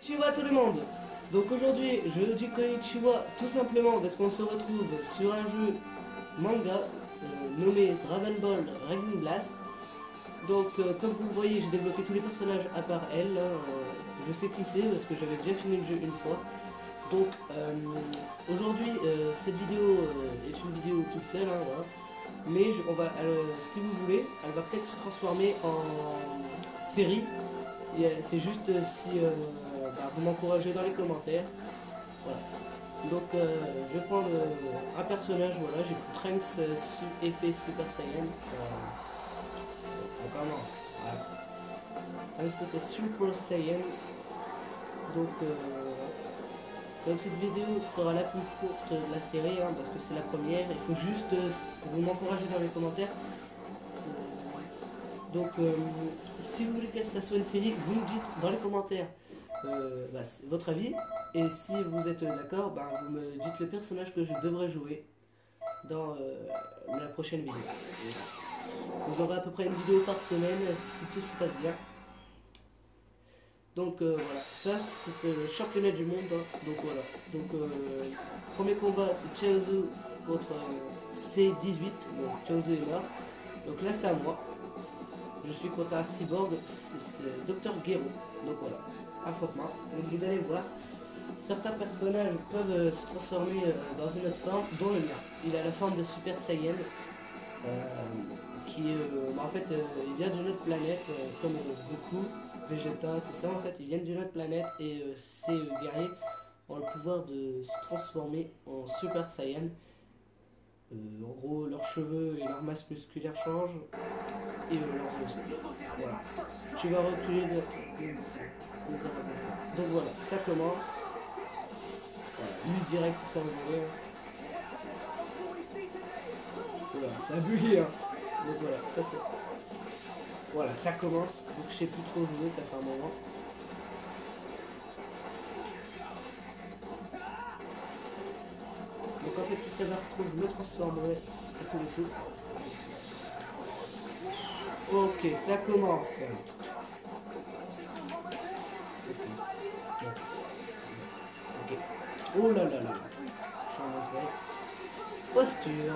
Konnichiwa tout le monde. Donc aujourd'hui je dis Konnichiwa tout simplement parce qu'on se retrouve sur un jeu manga nommé Dragon Ball Raging Blast. Donc comme vous le voyez, j'ai débloqué tous les personnages à part elle, je sais qui c'est parce que j'avais déjà fini le jeu une fois. Donc aujourd'hui cette vidéo est une vidéo toute seule, hein, voilà. Mais si vous voulez, elle va peut-être se transformer en série. C'est juste si vous m'encouragez dans les commentaires. Voilà. Donc je vais prendre un personnage, voilà, j'ai pris Trunks épée Super Saiyan. Ça commence. Voilà. Trunks épée Super Saiyan. Donc cette vidéo sera la plus courte de la série, hein, parce que c'est la première. Il faut juste vous m'encourager dans les commentaires. Si vous voulez que ça soit une série, vous me dites dans les commentaires votre avis. Et si vous êtes d'accord, vous me dites le personnage que je devrais jouer dans la prochaine vidéo. Vous aurez à peu près une vidéo par semaine si tout se passe bien. Donc voilà, ça c'est le championnat du monde, hein. Donc voilà, premier combat c'est Chaozu contre C18, donc Chaozu est mort. Donc là c'est à moi, je suis contre un cyborg, c'est Dr Gero. Donc voilà, affrontement. Donc vous allez voir, certains personnages peuvent se transformer dans une autre forme, dont le mien. Il a la forme de Super Saiyan, qui en fait il vient d'une autre planète, comme Goku, Vegeta, tout ça. En fait ils viennent d'une autre planète et ces guerriers ont le pouvoir de se transformer en Super Saiyan. En gros leurs cheveux et leur masse musculaire changent et leurs os. Voilà. Tu vas reculer donc voilà, ça commence. Voilà. Lui direct il s'est envolé. Voilà, ça a bugué, hein. Donc voilà, ça c'est. Voilà, ça commence. Donc je sais plus trop jouer, ça fait un moment. Donc en fait si ça va trop, je me transformerai à tous les coups. Ok, ça commence. Ok. Oh là là là. Posture.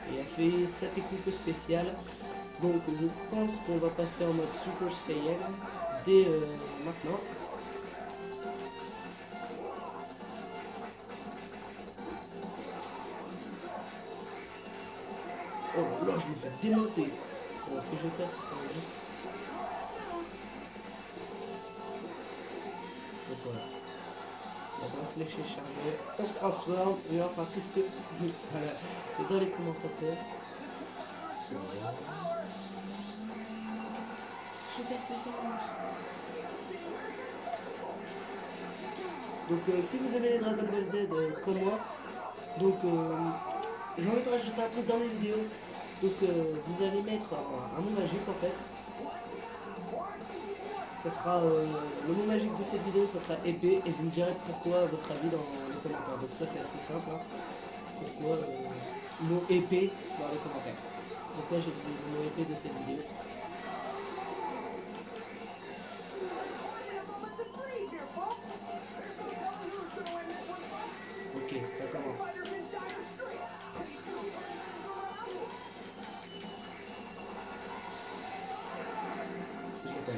Il a fait sa technique spéciale. Donc je pense qu'on va passer en mode Super Saiyan dès maintenant. Oh là là, je me fais démonter. Bon, si je perds, ça sera juste. Donc voilà. On va se laisser charger. On se transforme. Et enfin, qu'est-ce que. Voilà. Et dans les commentaires. Voilà. Super puissance. Donc si vous aimez les Dragon Ball Z comme moi, donc j'ai envie de rajouter un truc dans les vidéos. Donc vous allez mettre un mot magique en fait. Ça sera le mot magique de cette vidéo, ça sera épée, et vous me direz pourquoi à votre avis dans les commentaires. Donc ça c'est assez simple, hein. Pourquoi le mot épée dans les commentaires. Pourquoi j'ai dit le mot épée de cette vidéo. Ok, ça commence. Je l'ai pas eu.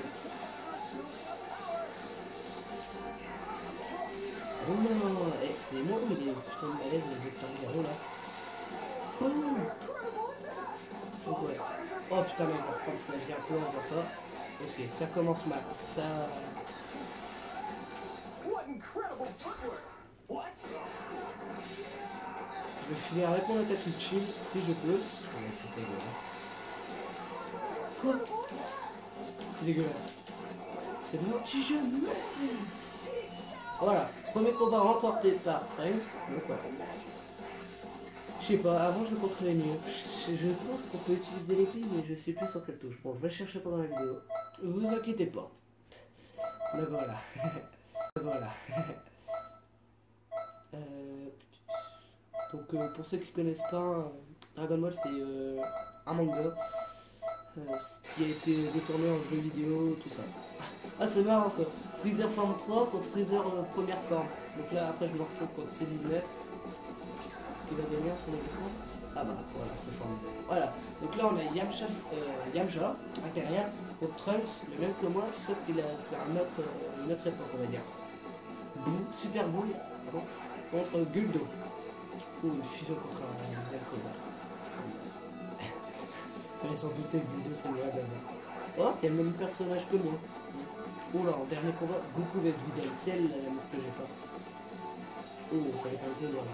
Oh non, c'est moi où il est putain de malaise le Dr Gero là. Boum. Donc ouais. Oh putain mec, par contre ça vient un peu en faisant ça. Ok, ça commence mal. Ça. Je vais finir avec mon attaque utile si je peux. Quoi? C'est dégueulasse. C'est de l'anti-jeu, merci. Voilà, premier combat remporté par Trunks. Donc voilà. Je sais pas, avant je le contrôlais mieux. Je pense qu'on peut utiliser l'épée, mais je sais plus sur quelle touche. Bon, je vais chercher pendant la vidéo. Vous inquiétez pas. Donc voilà. Voilà. Euh, pour ceux qui connaissent pas, Dragon Ball c'est un manga qui a été détourné en jeu vidéo, tout ça. Ah c'est marrant ça. Freezer forme 3 contre Freezer première forme. Donc là après je me retrouve contre C19 qui va gagner entre les deux formes. Ah bah voilà c'est forme. Voilà. Donc là on a Yamcha, un carrière, contre Trunks, le même que moi, sauf qu'il a c'est une autre époque on va dire. Boo, Super Boo, pardon, contre Guldo. Ou une fusion contre un Zelda. Fallait s'en douter, Guldo c'est le d'avant. Oh, il y a le même personnage que moi. Oula, en dernier combat, Goku vs Videl, celle la meuf que j'ai pas. Oh, ça va pas été voilà.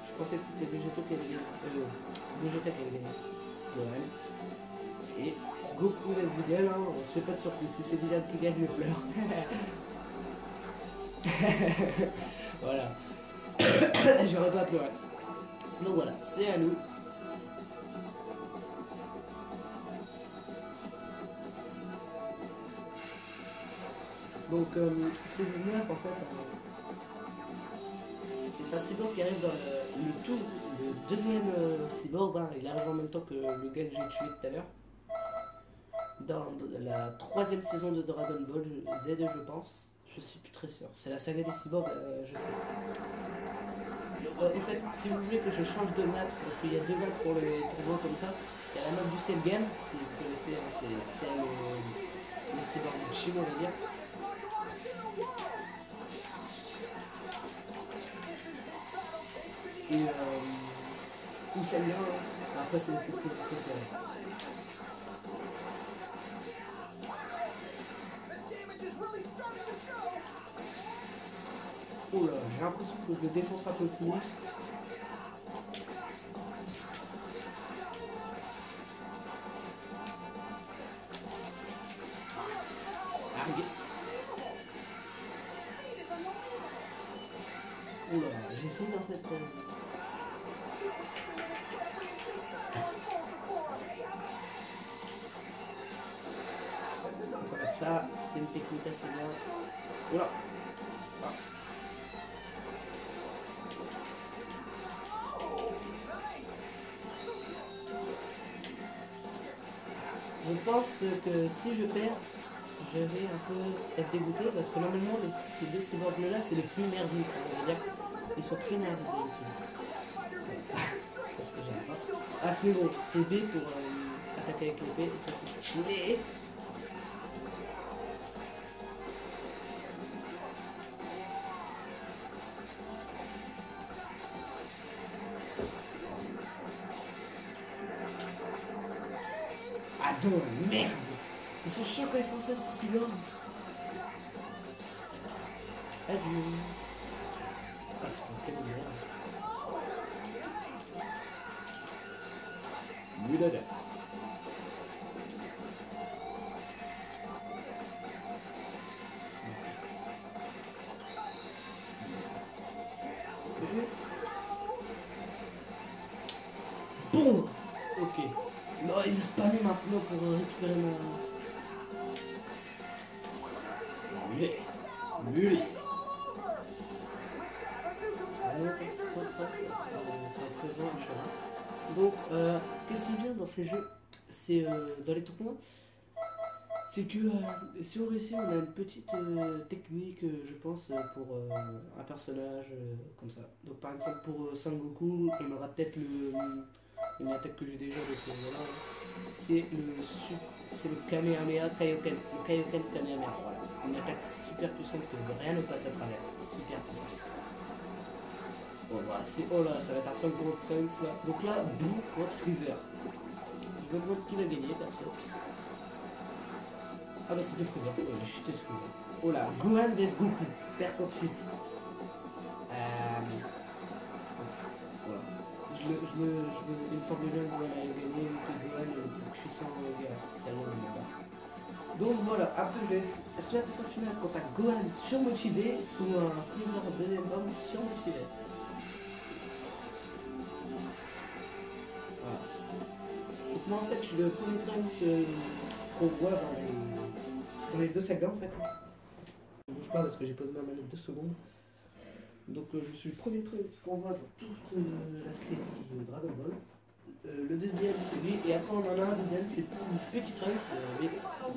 Je pensais que c'était Vegeta qui avait gagné. Vegeta qui avait gagné. Gohan. Et Goku vs Videl, hein, on se fait pas de surprise. Si c'est Videl qui gagne, je pleure. Voilà. J'aurais pas pleuré. Donc voilà, c'est à nous. Donc C19 en fait est un cyborg qui arrive dans le deuxième cyborg, hein, il arrive en même temps que le gars que j'ai tué tout à l'heure. Dans la troisième saison de Dragon Ball Z je pense. Je suis plus très sûr. C'est la saga des cyborgs, je sais. En fait, si vous voulez que je change de map, parce qu'il y a deux maps pour les tournois comme ça, il y a la map du Cell Game, si vous connaissez, c'est le cyborg du Chim, on va dire. Et ou celle-là, hein. Après c'est qu'est-ce que vous préférez. Oh là, j'ai l'impression que je le défonce un peu plus. Oh là, j'essaie d'en fait. Voilà, ça, c'est une technique assez bien. Oula. Ah. Je pense que si je perds, je vais un peu être dégoûté parce que normalement ces deux cyborgs là c'est les plus merdiques, on va dire. Ils sont très merdiques. Ça c'est j'aime pas. Ah c'est bon, c'est B pour attaquer avec l'épée, et ça c'est stylé. Ah donc merde. Ils sont chiants quand ils font ça ces cyborgs. Adieu. Ah putain, quelle merde. Mulada. Bon. Ok. Non, il va spammer maintenant pour récupérer ma... Mulet. Mulet. Donc, qu'est-ce qui est bien dans ces jeux, c'est dans les tournois, c'est que si on réussit, on a une petite technique, je pense, pour un personnage comme ça. Donc, par exemple, pour Son Goku, on aura peut-être une attaque que j'ai déjà, donc voilà, c'est le Kamehameha Kaioken, le Kaioken Kamehameha, voilà, une attaque super puissante que rien ne passe à travers, super puissante. Bon bah oh là, ça va être un truc contre Trunks là. Donc là, Boo contre Freezer. Je me demande qui va gagner perso. Ah bah c'était Freezer, j'ai chuté ce Freezer. Oh là, Gohan vs Goku, père contre fils. Voilà. Il me semble bien que Gohan allait gagner, vu que Gohan est le plus puissant gars. Donc voilà, après je laisse soit tout au final contre un Gohan surmotivé ou un Freezer deuxième homme surmotivé. Moi en fait je suis le premier Trunks qu'on voit dans les deux sagas en fait. Je bouge pas parce que j'ai posé ma manette 2 secondes. Donc je suis le premier truc qu'on voit dans toute la série Dragon Ball. Le deuxième c'est lui, et après on en a un deuxième, c'est Petit Trunks,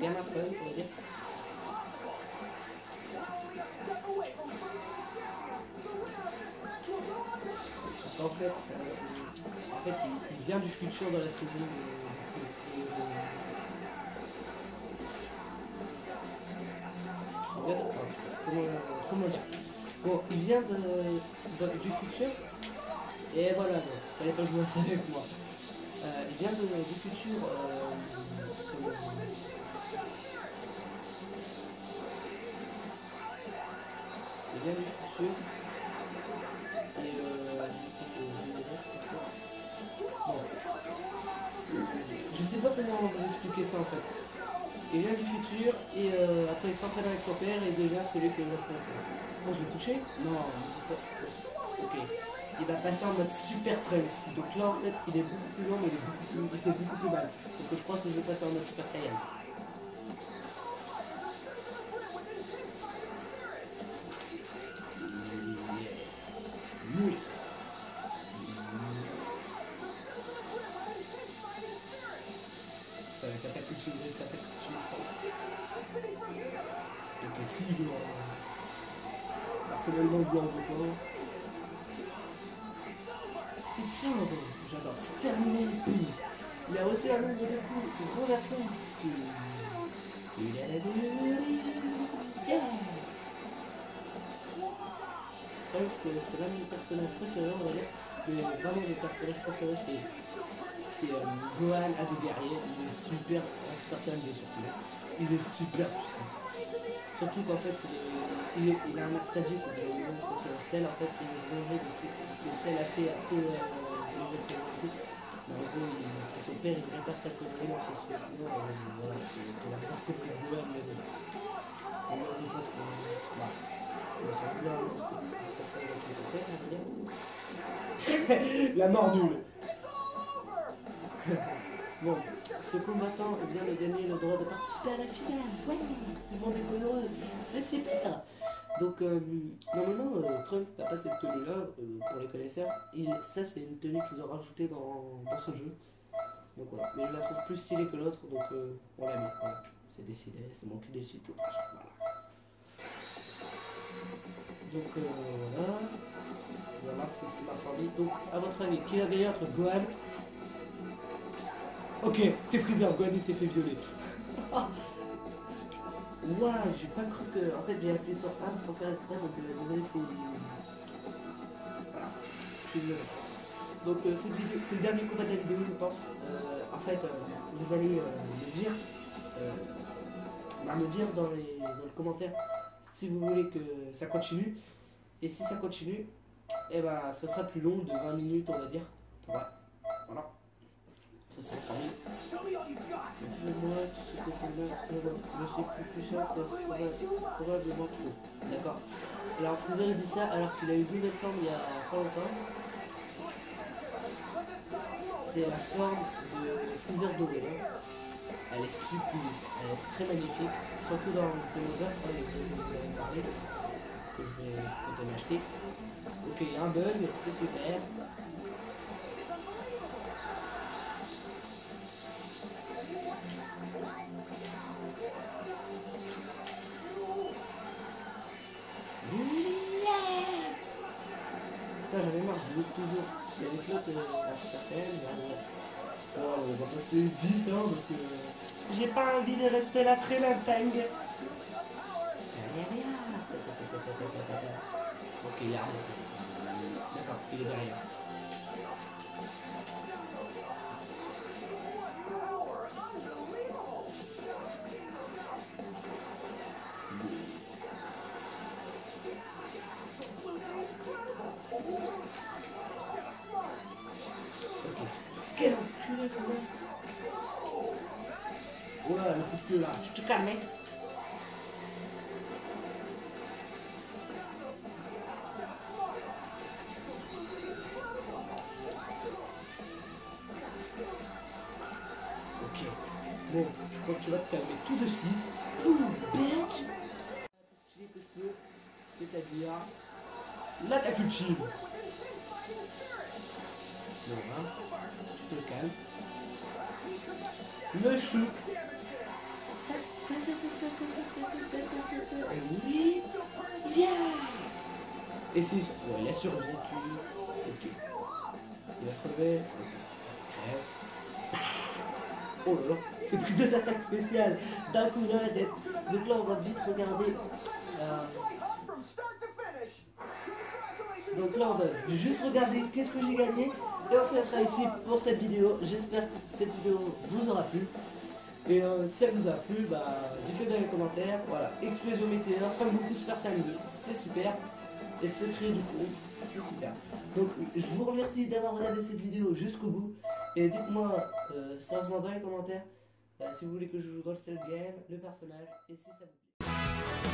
Gamma Trunks on va dire. Parce qu'en fait, il vient du futur dans la saison. Comment dire? Bon, il vient du futur, et voilà, bon, fallait pas jouer à ça avec moi. Il vient du futur. Il vient du futur. Et ça c'est bon. Je sais pas comment vous expliquer ça en fait. Il vient du futur et après il s'entraîne avec son père et devient celui que je fais. Bon, je l'ai touché? Non, ok. Il va passer en mode Super Trunks. Donc là en fait il est beaucoup plus long mais il fait beaucoup plus mal. Donc je crois que je vais passer en mode Super Saiyan. Oui. Ça va être attaque ultime, je pense. Donc si, personnellement, je l'en veux pas. It's over. J'adore, c'est terminé. Il a reçu un nombre de coups renversant. Yeah. C'est l'un de mes personnages préférés, on va dire. Mais vraiment, mes personnages préférés, c'est Gohan à des guerriers. Il est super, en Super Saiyan 2 surtout. Il est super puissant. Surtout qu'en fait, il a un arc sadique contre Cell, en fait, il veut se venger de tout que Cell a fait à tous les êtres humains. Mais en gros, c'est son père, il répare sa connerie dans ce sens. Sinon, voilà, c'est la grosse connerie de Gohan, mais bon. On ne veut pas trop. Voilà. Ça va tuer son père, on va dire. La mort nulle. Bon, ce combattant vient de gagner le droit de participer à la finale. Ouais, tout le monde est heureux. C'est super. Donc, normalement, Trunks n'a pas cette tenue-là, pour les connaisseurs. Ça, c'est une tenue qu'ils ont rajoutée dans ce jeu. Donc voilà. Mais je la trouve plus stylée que l'autre, donc on l'a mis. Voilà. C'est décidé, c'est moi qui décide tout. Voilà. Donc voilà. Voilà, c'est ma famille. Donc, à votre avis, qui a gagné entre Gohan? Ok, c'est Freezer, Gohan il s'est fait violer. Ouah, j'ai pas cru que... En fait, j'ai appuyé sur A sans faire exprès, donc désolé, c'est... Voilà, je suis désolé. Donc c'est le dernier combat de la vidéo, je pense. En fait, vous allez me dire dans les commentaires si vous voulez que ça continue. Et si ça continue, eh ben, ça sera plus long de 20 minutes, on va dire. Ouais, voilà. Ça sera famille. Moi, tout ce que tu je sais plus ça, probablement trop. D'accord. Alors, Freezer il dit ça alors qu'il a eu une forme il y a pas longtemps. C'est la forme de Freezer doré. Elle est sublime, elle est très magnifique, surtout dans ces modèles, ça, les que vous avez parlé, que je vais peut-être m'acheter. Ok, il y a un bug, c'est super. Putain, j'avais marre, je lutte toujours. Et avec l'autre, la Super Saiyan, oh, on va passer vite, hein, parce que j'ai pas envie de rester là très longtemps. Ok, il a remonté. D'accord, il est derrière. Ok. Quel enculé ce gars. Oh là, le coup de queue là, tu te calmes, mec. Bon, je crois que tu vas te calmer tout de suite. Boum, bitch. sacrifier que je peux, c'est-à-dire la Takuchi. Voilà, tu te calmes. Le shoot. Oui, yeah. Et si, ouais, il a survécu. Ok. Il va se relever. Crève. Oh là là, c'est pris 2 attaques spéciales d'un coup dans la tête. Donc là, on va vite regarder. Donc là, on va juste regarder qu'est-ce que j'ai gagné. Et on se laissera ici pour cette vidéo. J'espère que cette vidéo vous aura plu. Et si elle vous a plu, bah, dites-le dans les commentaires. Voilà, explosion météore, Son Goku Super Saiyan 2, c'est super. Et secret du coup, c'est super. Donc je vous remercie d'avoir regardé cette vidéo jusqu'au bout. Et dites-moi sérieusement dans les commentaires si vous voulez que je joue dans le Cell Game, le personnage, et si ça vous plaît.